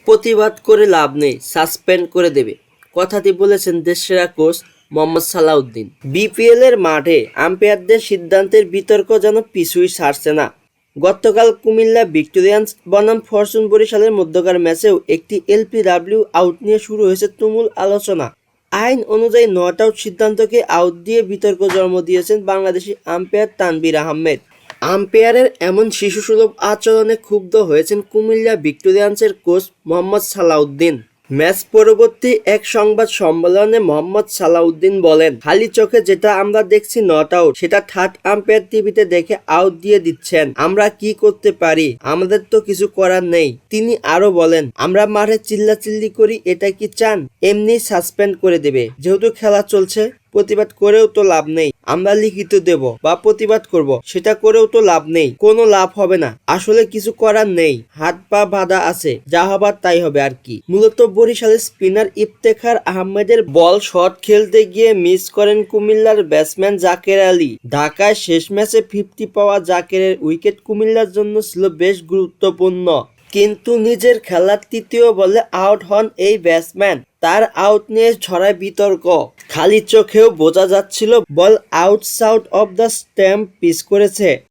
প্রতিবাদ করে লাভ নেই, সাসপেন্ড করে দেবে, কথাটি বলেছেন দেশসেরা কোচ মোহাম্মদ সালাউদ্দিন। বিপিএল এর মাঠে আম্পায়ারদের সিদ্ধান্তের বিতর্ক যেন পিছুই ছাড়ছে না। গতকাল কুমিল্লা ভিক্টোরিয়ান্স বনাম ফরচুন বরিশালের মধ্যকার ম্যাচেও একটি এলপিডব্লিউ আউট নিয়ে শুরু হয়েছে তুমুল আলোচনা। আইন অনুযায়ী নট আউট সিদ্ধান্তকে আউট দিয়ে বিতর্ক জন্ম দিয়েছেন বাংলাদেশি আম্পায়ার তানভীর আহমেদ। আম্পায়ারের এমন শিশুসুলভ আচরণে ক্ষুব্ধ হয়েছেন কুমিল্লা ভিক্টোরিয়ান্সের কোচ মোহাম্মদ সালাউদ্দিন। ম্যাচ পরবর্তী এক সংবাদ সম্মেলনে মোহাম্মদ সালাউদ্দিন বলেন, খালি চোখে যেটা আমরা দেখছি নট আউট, সেটা থার্ড আম্পায়ার টিভিতে দেখে আউট দিয়ে দিচ্ছেন। আমরা কি করতে পারি? আমাদের তো কিছু করার নেই। তিনি আরো বলেন, আমরা মাঠে চিল্লাচিল্লি করি, এটা কি চান? এমনি সাসপেন্ড করে দেবে, যেহেতু খেলা চলছে। প্রতিবাদ করেও তো লাভ নেই। আমরা লিখিত দেব বা প্রতিবাদ করব, সেটা করেও তো লাভ নেই, কোনো লাভ হবে না। আসলে কিছু করার নেই, হাত পা বাঁধা আছে, যা হবার তাই হবে আর কি। মূলত বরিশালের স্পিনার ইফতেখার আহমেদের বল শট খেলতে গিয়ে মিস করেন কুমিল্লার ব্যাটসম্যান জাকের আলী। ঢাকায় শেষ ম্যাচে 50 পাওয়া জাকেরের উইকেট কুমিল্লার জন্য ছিল বেশ গুরুত্বপূর্ণ, কিন্তু নিজের খেলার তৃতীয় বলে আউট হন এই ব্যাটসম্যান। তার আউট নিয়ে ছড়ায় বিতর্ক। খালি চোখেও বোঝা যাচ্ছিল ball outside off the stump pitch করেছে।